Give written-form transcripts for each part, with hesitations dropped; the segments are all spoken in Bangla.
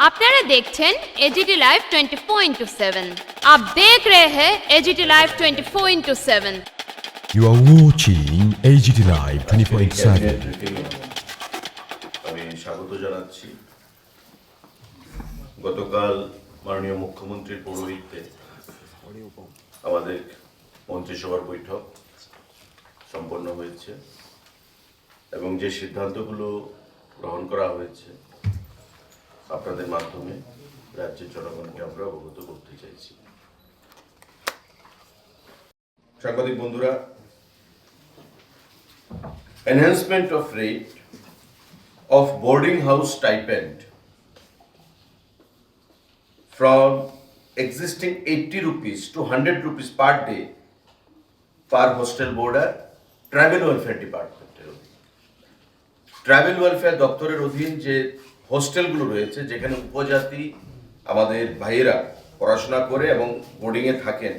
আপনারা দেখছেন एजीटी लाइव 24/7। आप देख रहे हैं AGT live 24/7। You are watching AGT Live 24/7. আমি স্বাগত জানাচ্ছি। গতকাল মাননীয় মুখ্যমন্ত্রীর পৌরোহিত্যে আমাদের মন্ত্রিসভার বৈঠক সম্পন্ন হয়েছে এবং যে সিদ্ধান্তগুলো গ্রহণ করা হয়েছে আপনাদের মাধ্যমে রাজ্যের জনগণকে আমরা অবগত করতে চাইছি। সাংবাদিক বন্ধুরা, enhancement of rate of boarding house stipend from existing 80 rupees to 100 rupees per day per hostel boarder travel welfare department travel welfare দপ্তরের অধীন যে হোস্টেলগুলো রয়েছে, যেখানে উপজাতি আমাদের ভাইয়েরা পড়াশোনা করে এবং বোর্ডিংয়ে থাকেন,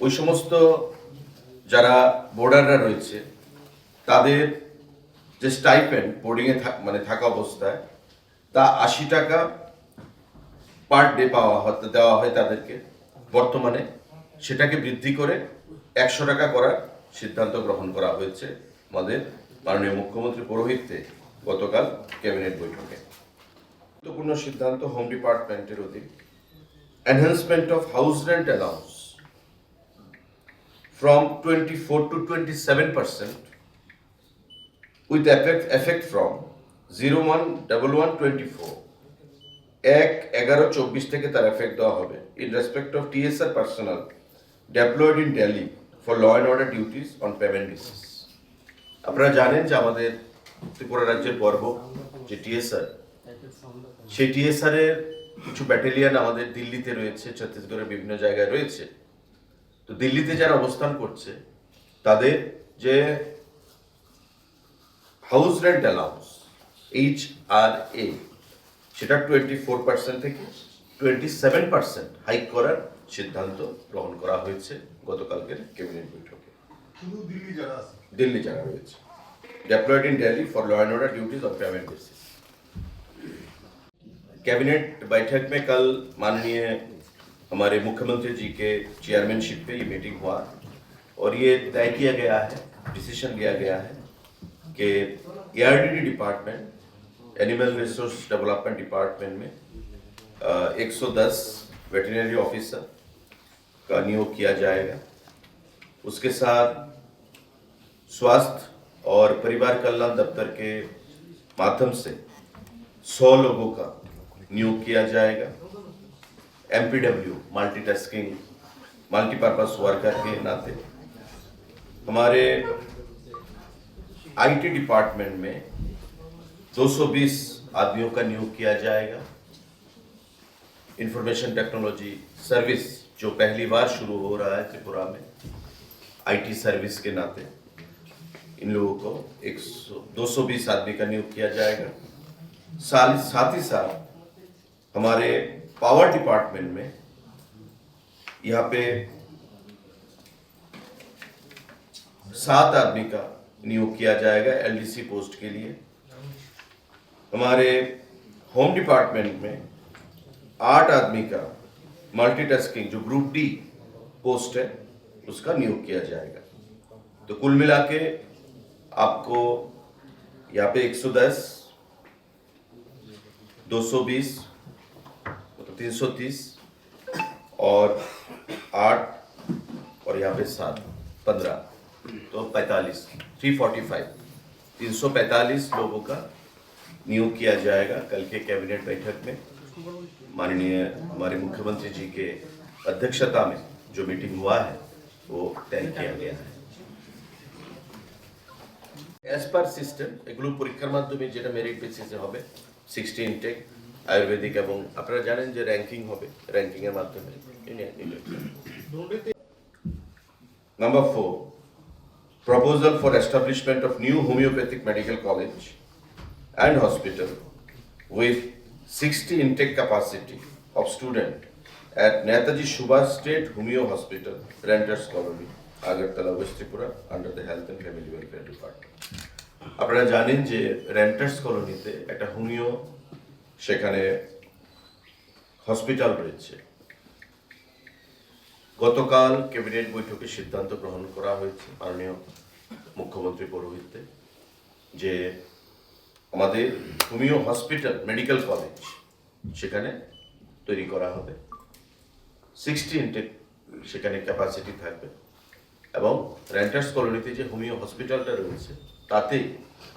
ওই সমস্ত যারা বোর্ডাররা রয়েছে তাদের যে স্টাইপেন্ড বোর্ডিংয়ে থাকা অবস্থায় তা 80 টাকা পার ডে দেওয়া হয় তাদেরকে। বর্তমানে সেটাকে বৃদ্ধি করে 100 টাকা করার সিদ্ধান্ত গ্রহণ করা হয়েছে আমাদের মাননীয় মুখ্যমন্ত্রী পৌরোহিত্যে গতকাল ক্যাবিনেট বৈঠকে। গুরুত্বপূর্ণ সিদ্ধান্ত হোম ডিপার্টমেন্টের অধীন enhancement of house rent allowance from 24 to 27% with effect from 01/11/24 1/11/24 থেকে তার এফেক্ট দেওয়া হবে in respect of TSR personnel deployed in Delhi for law and order duties on payment basis। আপনারা জানেন যে আমাদের ত্রিপুরা রাজ্যের পর্ব যে টিএসআর, সেই টিএসআর এর কিছু ব্যাটালিয়ন আমাদের দিল্লিতে রয়েছে, ছত্তিশগড়ের বিভিন্ন জায়গায় রয়েছে। তো দিল্লিতে যারা অবস্থান করছে তাদের যে হাউস রেন্ট অ্যালাউন্স HRA সেটা 24% থেকে 27% হাইক করার সিদ্ধান্ত গ্রহণ করা হয়েছে গতকালকের ক্যাবিনেট বৈঠকে। दिल्ली जाना रही deployed in Delhi for law and order duties on payment basis. Cabinet बैठक में कल माननीय हमारे मुख्यमंत्री जी के चेयरमैनशिप पे ये मीटिंग हुआ और ये तय किया गया है, डिसीजन लिया गया है कि ARDD department animal resource development department में 110 वेटरनरी ऑफिसर का नियोग किया जाएगा। उसके साथ स्वास्थ्य और परिवार कल्याण दफ्तर के माध्यम से 100 लोगों का नियोग किया जाएगा। MPW मल्टीटास्किंग मल्टीपर्पज वर्कर के नाते हमारे IT डिपार्टमेंट में 220 आदमियों का नियोग किया जाएगा। इंफॉर्मेशन टेक्नोलॉजी सर्विस जो पहली बार शुरू हो रहा है त्रिपुरा में IT सर्विस के नाते इन लोगों को 220 आदमी का नियुक्त किया जाएगा। साथ ही साथ हमारे पावर डिपार्टमेंट में यहाँ पे 7 आदमी का नियुक्त किया जाएगा LDC पोस्ट के लिए। हमारे होम डिपार्टमेंट में 8 आदमी का मल्टीटास्किंग जो ग्रुप D पोस्ट है उसका नियुक्त किया जाएगा। तो कुल मिला के आपको यहाँ पे 110, 220 मतलब 330 और 8 और यहाँ पे 7 15 तो 45 345 लोगों का नियुक्त किया जाएगा। कल के कैबिनेट बैठक में माननीय हमारे मुख्यमंत्री जी के अध्यक्षता में जो मीटिंग हुआ है वो तय किया गया है। एज पर सिस्टम এগুলো পরীক্ষার মাধ্যমে যেটা মেরিট বেসিসে হবে 60 ইনটেক আয়ুর্বেদিক এবং আপনারা জানেন যে র্যাঙ্কিং হবে, র্যাঙ্কিং এর মাধ্যমে। Number 4 proposal for establishment of new homeopathic medical college and hospital with 60 intake capacity of student at Netaji Subhash State Homeo Hospital, Renters Colony, Agartala, West Tripura, under the Health and Family Welfare Department। আপনারা জানেন যে রেন্টার্স কলোনিতে একটা হোমিও সেখানে হসপিটাল রয়েছে। গতকাল ক্যাবিনেট বৈঠকে সিদ্ধান্ত গ্রহণ করা হয়েছে মাননীয় মুখ্যমন্ত্রী পৌরোহিত্যে যে আমাদের হোমিও হসপিটাল মেডিকেল কলেজ সেখানে তৈরি করা হবে। 60 ইনটেক সেখানে ক্যাপাসিটি থাকবে এবং রেন্টার্স কলোনিতে যে হোমিও হসপিটালটা রয়েছে তাতেই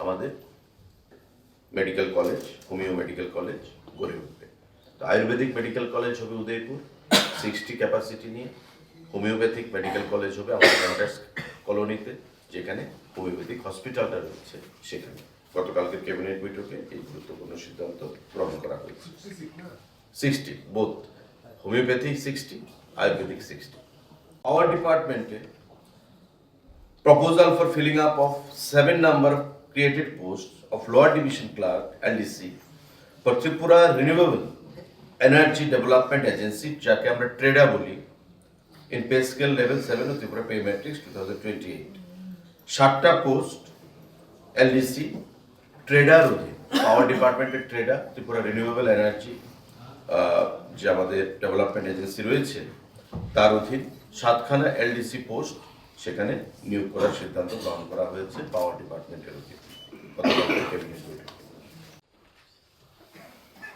আমাদের medical college, homeo medical college গড়ে উঠবে। তো আয়ুর্বেদিক মেডিকেল কলেজ হবে উদয়পুর 60 ক্যাপাসিটি নিয়ে, হোমিওপ্যাথিক মেডিকেল কলেজ হবে আমাদের রেন্টার্স কলোনিতে যেখানে হোমিওপ্যাথিক হসপিটালটা রয়েছে সেখানে। গতকালকের ক্যাবিনেট বৈঠকে এই গুরুত্বপূর্ণ সিদ্ধান্ত গ্রহণ করা হয়েছে। 60 both homeopathic 60, Ayurvedic 60। Our department proposal for filling up of 7 number of created posts of lower division clerk and DC for Tripura Renewable Energy Development Agency যাকে আমরা ট্রেডা বলি in pay scale level 7 of Tripura Pay Matrix 2028 7টা পোস্ট LDC ট্রেডার অধীন, পাওয়ার ডিপার্টমেন্টের ট্রেডার, ত্রিপুরা রিনিউয়েবল এনার্জি যে আমাদের ডেভেলপমেন্ট এজেন্সি রয়েছে তার অধীন 7খানা LDC পোস্ট সেখানে নিয়োগ করার সিদ্ধান্ত গ্রহণ করা হয়েছে পাওয়ার ডিপার্টমেন্টের অধীন।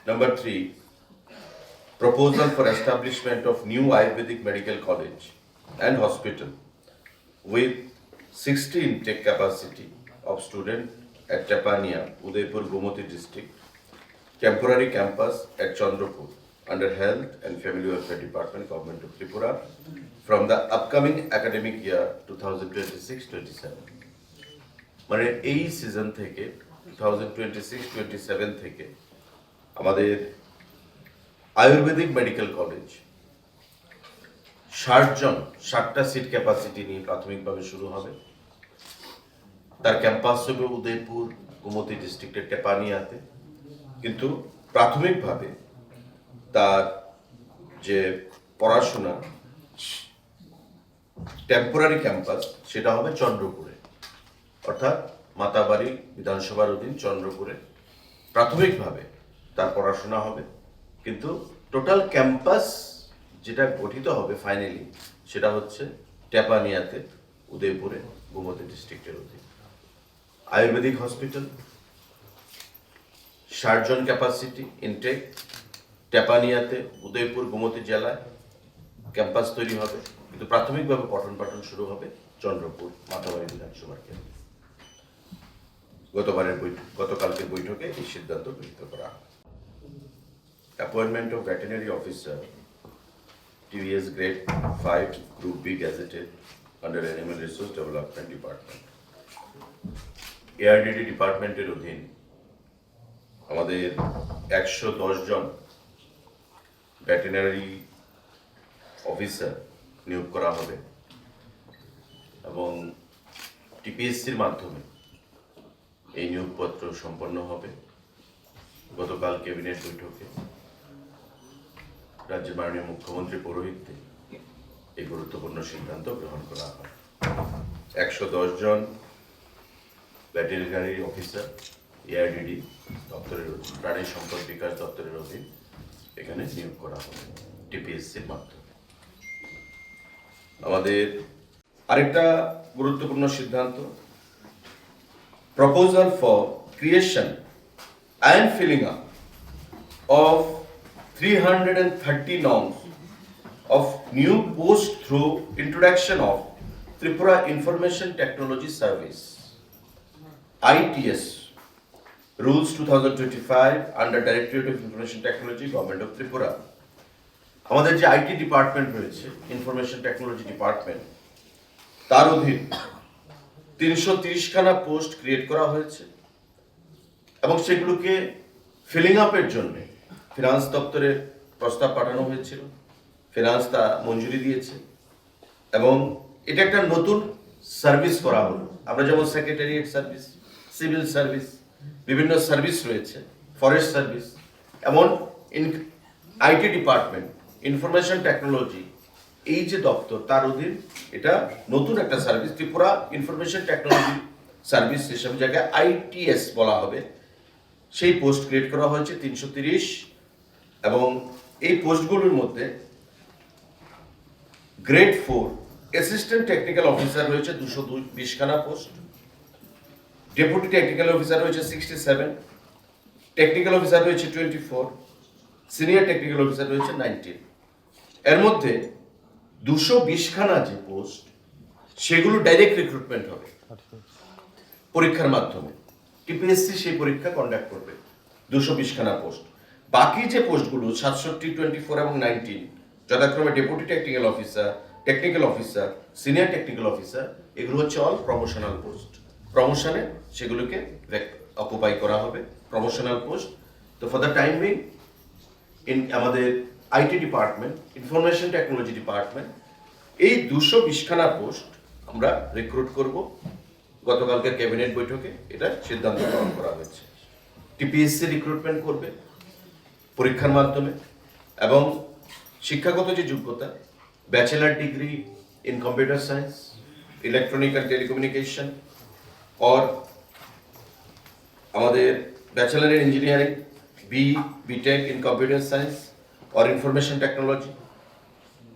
Number 3, proposal for establishment of new Ayurvedic medical college and hospital with 60 intake capacity of student at Tapania, Udaipur, Gomoti district, temporary campus at Chandrapur under Health and Family Welfare Department, Government of Tripura from the upcoming academic year 2026-27. মানে এই সিজন থেকে 2026-27 থেকে আমাদের আয়ুর্বেদিক মেডিকেল কলেজ 60টা সিট ক্যাপাসিটি নিয়ে প্রাথমিকভাবে শুরু হবে। তার ক্যাম্পাস হবে উদয়পুর, গোমতী ডিস্ট্রিক্টের টেপানিয়াতে, কিন্তু প্রাথমিকভাবে তার যে পড়াশোনা টেম্পোরারি ক্যাম্পাস সেটা হবে চন্দ্রপুরে, অর্থাৎ মাতাবাড়ি বিধানসভার অধীন চন্দ্রপুরে প্রাথমিকভাবে তার পড়াশোনা হবে। কিন্তু টোটাল ক্যাম্পাস যেটা গঠিত হবে ফাইনালি সেটা হচ্ছে টেপানিয়াতে, উদয়পুরে, গোমতী ডিস্ট্রিক্টের অধীন। আয়ুর্বেদিক হসপিটাল 60 জন ক্যাপাসিটি ইনটেক, টেপানিয়াতে, উদয়পুর, গোমতী জেলায় ক্যাম্পাস তৈরি হবে, কিন্তু প্রাথমিকভাবে পঠন পাঠন শুরু হবে চন্দ্রপুর মাতাবাড়ি বিধানসভার কেন্দ্রে। গতকালকের বৈঠকে এই সিদ্ধান্ত গৃহীত করা হয়। Appointment of veterinary officer TVS Grade 5 Group B gazetted under Animal Resource Development Department. ARDD ডিপার্টমেন্টের অধীন আমাদের 110 জন ভেটেরিনারি অফিসার নিয়োগ করা হবে এবং TPSCর মাধ্যমে এই নিয়োগপত্র সম্পন্ন হবে। গতকাল ক্যাবিনেট বৈঠকে রাজ্যের মাননীয় মুখ্যমন্ত্রী পৌরোহিত্যে এই গুরুত্বপূর্ণ সিদ্ধান্ত গ্রহণ করা হয়। 110 জন ভেটেরিনারি অফিসার ARDD দপ্তরের অধীন, প্রাণী সম্পদ বিকাশ দপ্তরের অধীন এখানে নিয়োগ করা হবে TPSCর মাধ্যমে। আমাদের আরেকটা গুরুত্বপূর্ণ সিদ্ধান্ত, proposal for creation and filling up of 330 norms of new post through introduction of Tripura Information Technology Service ITS Rules 2025 under Directorate of Information Technology, Government of Tripura. আমাদের যে IT ডিপার্টমেন্ট রয়েছে, ইনফরমেশন টেকনোলজি ডিপার্টমেন্ট, তার অধীন 330খানা পোস্ট ক্রিয়েট করা হয়েছে এবং সেগুলোকে ফিলিং আপের জন্য ফিনান্স দপ্তরে প্রস্তাব পাঠানো হয়েছিল। ফিনান্স তা মঞ্জুরি দিয়েছে এবং এটা একটা নতুন সার্ভিস করা হলো। আমরা যেমন সেক্রেটারিয়েট সার্ভিস, সিভিল সার্ভিস, বিভিন্ন সার্ভিস রয়েছে, ফরেস্ট সার্ভিস, এমন IT ডিপার্টমেন্ট, ইনফরমেশন টেকনোলজি, এই যে দপ্তর তার অধীন এটা নতুন একটা service, Tripura information technology service, সেসব জায়গায় ITS বলা হবে। সেই পোস্ট ক্রিয়েট করা হয়েছে 330 এবং এই পোস্টগুলোর মধ্যে গ্রেড 4 অ্যাসিস্ট্যান্ট টেকনিক্যাল অফিসার রয়েছে 220 খানা পোস্ট, ডেপুটি টেকনিক্যাল অফিসার রয়েছে 67, টেকনিক্যাল অফিসার রয়েছে 24, সিনিয়র টেকনিক্যাল অফিসার রয়েছে 19। এর মধ্যে 220 খানা যে পোস্ট সেগুলো ডাইরেক্ট রিক্রুটমেন্ট হবে পরীক্ষার মাধ্যমে। টিপিএসসি সেই পরীক্ষা কন্ডাক্ট করবে 220 খানা পোস্ট। বাকি যে পোস্টগুলো 67, 24 এবং 19 যথাক্রমে deputy technical officer, senior technical officer, এগুলো হচ্ছে অল প্রমোশনাল পোস্ট। প্রমোশনে সেগুলোকে অকুপাই করা হবে, প্রমোশনাল পোস্ট। তো ফর দ্য টাইম বিং আমাদের IT department, information technology department, এই 220 খানা পোস্ট আমরা রিক্রুট করব। গতকালকের ক্যাবিনেট বৈঠকে এটা সিদ্ধান্ত গ্রহণ করা হয়েছে। টিপিএসসি রিক্রুটমেন্ট করবে পরীক্ষার মাধ্যমে, এবং শিক্ষাগত যে যোগ্যতা, bachelor degree in computer science, electronic and telecommunication, और আমাদের bachelor in engineering, B Tech in computer science और information technology,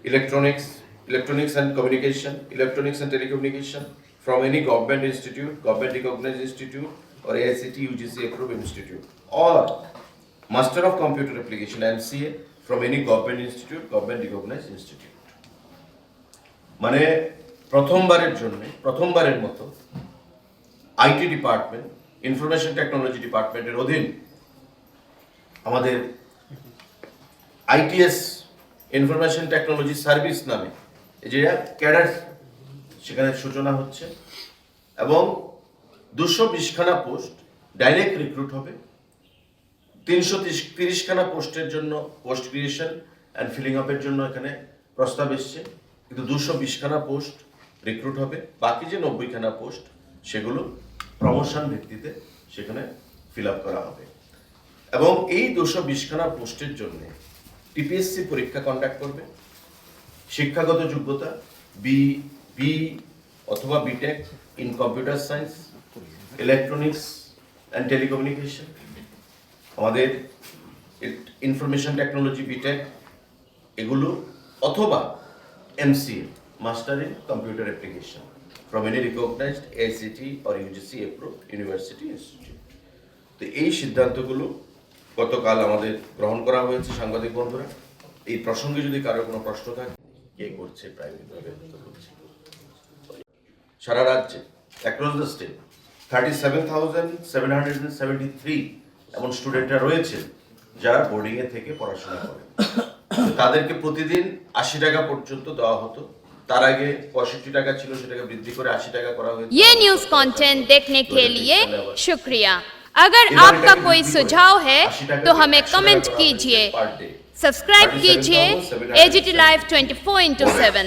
electronics and communication, electronics and telecommunication from any government institute, government recognised institute और AICTE UGC अप्रूव्ड इंस्टीट्यूट, और master of computer application MCA from any government institute, government recognised institute. মানে প্রথমবারের মতো আইটি ডিপার্টমেন্ট, ইনফরমেশন টেকনোলজি ডিপার্টমেন্টের অধীন আমাদের ITS ইনফরমেশন টেকনোলজি সার্ভিস নামে এই যে ক্যাডার সেখানে সূচনা হচ্ছে, এবং 220 খানা পোস্ট ডাইরেক্ট রিক্রুট হবে। 330 খানা পোস্টের জন্য পোস্ট ক্রিয়েশন অ্যান্ড ফিলিং আপের জন্য এখানে প্রস্তাব এসছে, কিন্তু 220 খানা পোস্ট রিক্রুট হবে। বাকি যে 90 খানা পোস্ট সেগুলো প্রমোশন ভিত্তিতে সেখানে ফিল আপ করা হবে। এবং এই 220 খানা পোস্টের জন্য টিপিএসসি পরীক্ষা কন্ডাক্ট করবে। শিক্ষাগত যোগ্যতা বি অথবা BTech in computer science, electronics and telecommunication, আমাদের ইনফরমেশন টেকনোলজি বিটেক এগুলো, অথবা MCA master in computer application from any recognised AICTE or UGC approved university institute. তো এই সিদ্ধান্তগুলো গতকাল আমাদের গ্রহণ করা হয়েছে। সাংবাদিক বন্ধুরা, এই প্রসঙ্গে যদি কারো কোনো প্রশ্ন থাকে, কে করছে প্রাইভেটভাবে করছে, সারা রাজ্যে অ্যাক্রস দ্য স্টেট 37,773 এমন স্টুডেন্টরা রয়েছে যারা বোর্ডিংয়ে থেকে পড়াশোনা করে। তাদেরকে প্রতিদিন 80 টাকা পর্যন্ত দেওয়া হতো। তার আগে 65 টাকা ছিল, সেটাকে বৃদ্ধি করে 80 টাকা করা হয়েছে। ये न्यूज कंटेंट देखने के लिए शुक्रिया। अगर आपका कोई सुझाव है तो हमें कमेंट कीजिए, सब्सक्राइब कीजिए AGT Live 24/7।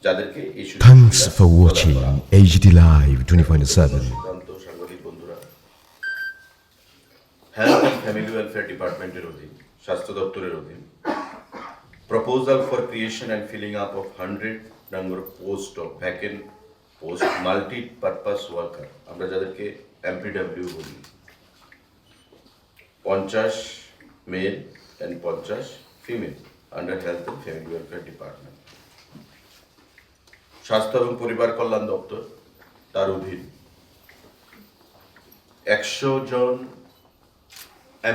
যাদেরকে এই Thanks for watching AGT Live 24/7. সাংবাদিক বন্ধুরা, হেলথ অ্যান্ড ফ্যামিলি ওয়েলফেয়ার ডিপার্টমেন্টের অধীন, স্বাস্থ্য দপ্তরের অধীন, proposal for creation and filling up of 100 number post of vacant post multipurpose worker, আমরা যাদেরকে MPW বলি, 50 male and 50 female under health and family welfare department. স্বাস্থ্য এবং পরিবার কল্যাণ দপ্তর তার অধীন 100 জন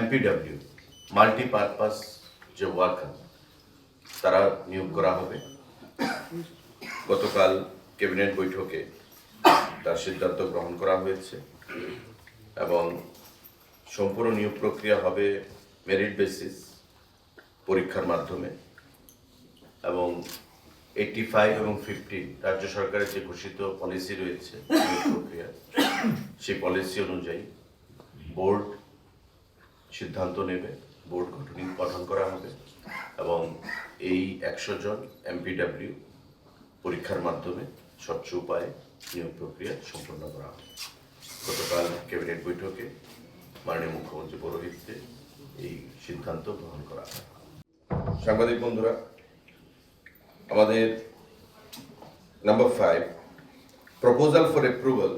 MPW মাল্টিপারপাস যে ওয়ার্কার তারা নিয়োগ করা হবে। গতকাল ক্যাবিনেট বৈঠকে তার সিদ্ধান্ত গ্রহণ করা হয়েছে, এবং সম্পূর্ণ নিয়োগ প্রক্রিয়া হবে মেরিট বেসিস পরীক্ষার মাধ্যমে, এবং 85 এবং 15 রাজ্য সরকারের যে ঘোষিত পলিসি রয়েছে নিয়োগ প্রক্রিয়া, সেই পলিসি অনুযায়ী বোর্ড সিদ্ধান্ত নেবে, বোর্ড গঠন করা হবে, এবং এই 100 জন MPW পরীক্ষার মাধ্যমে স্বচ্ছ উপায়ে নিয়োগ প্রক্রিয়া সম্পন্ন করা হবে। গতকাল ক্যাবিনেট বৈঠকে মাননীয় মুখ্যমন্ত্রী পৌরোহিত্যে এই সিদ্ধান্ত গ্রহণ করা হয়। সাংবাদিক বন্ধুরা, আমাদের number 5, proposal for approval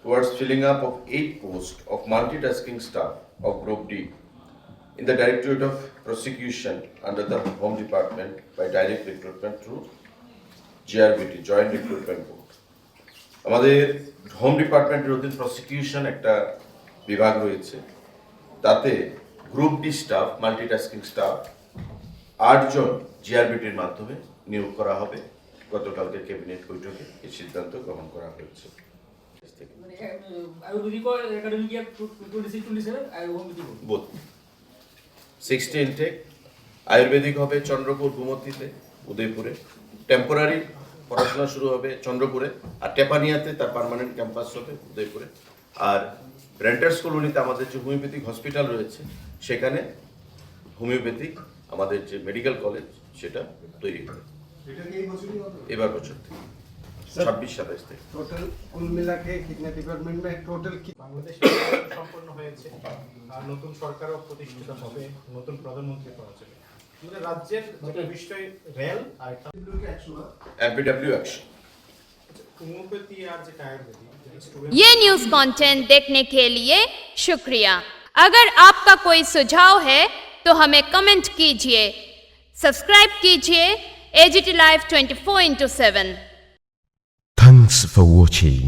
towards filling up of 8 post of multitasking staff of group D in the Directorate of Prosecution under the Home Department by direct recruitment through GRBT, Joint Recruitment Board. আমাদের হোম ডিপার্টমেন্টের অধীন প্রসিকিউশন একটা বিভাগ রয়েছে, তাতে group D staff, multitasking staff 8 জন জিআরবিটির মাধ্যমে নিয়োগ করা হবে। গতকালকে ক্যাবিনেট বৈঠকে এই সিদ্ধান্ত গ্রহণ করা হয়েছে। academic year 26-27 homeopathy both 60 intake. Ayurvedic হবে চন্দ্রপুর গুমতিতে, উদয়পুরে। টেম্পোরারি পড়াশোনা শুরু হবে চন্দ্রপুরে, আর টেপানিয়াতে তার পার্মানেন্ট ক্যাম্পাস হবে উদয়পুরে। আর ব্রেন্টার্স কলোনিতে আমাদের যে হোমিওপ্যাথিক হসপিটাল রয়েছে, সেখানে হোমিওপ্যাথিক আমাদের যে মেডিকেল কলেজ সেটা তৈরি হবে এবার বছর থেকে 26-27 থেকে। टोटल कुल मिला के कितने डिपार्टमेंट में टोटल বাংলাদেশ সম্পন্ন হয়েছে আর নতুন সরকারও প্রতিষ্ঠিত হবে নতুন প্রধানমন্ত্রী পাওয়া যাবে। আমাদের রাজ্যের যেটা বিষয় রেল আর একটা एमपीडब्ल्यू एक्शन। হোমিওপ্যাথি আর যেটা আয়ুর্বেদিক ये न्यूज़ कंटेंट देखने के लिए शुक्रिया। अगर आपका कोई सुझाव है तो हमें कमेंट कीजिए, सब्सक्राइब कीजिए AGT Live 24/7। Thanks for watching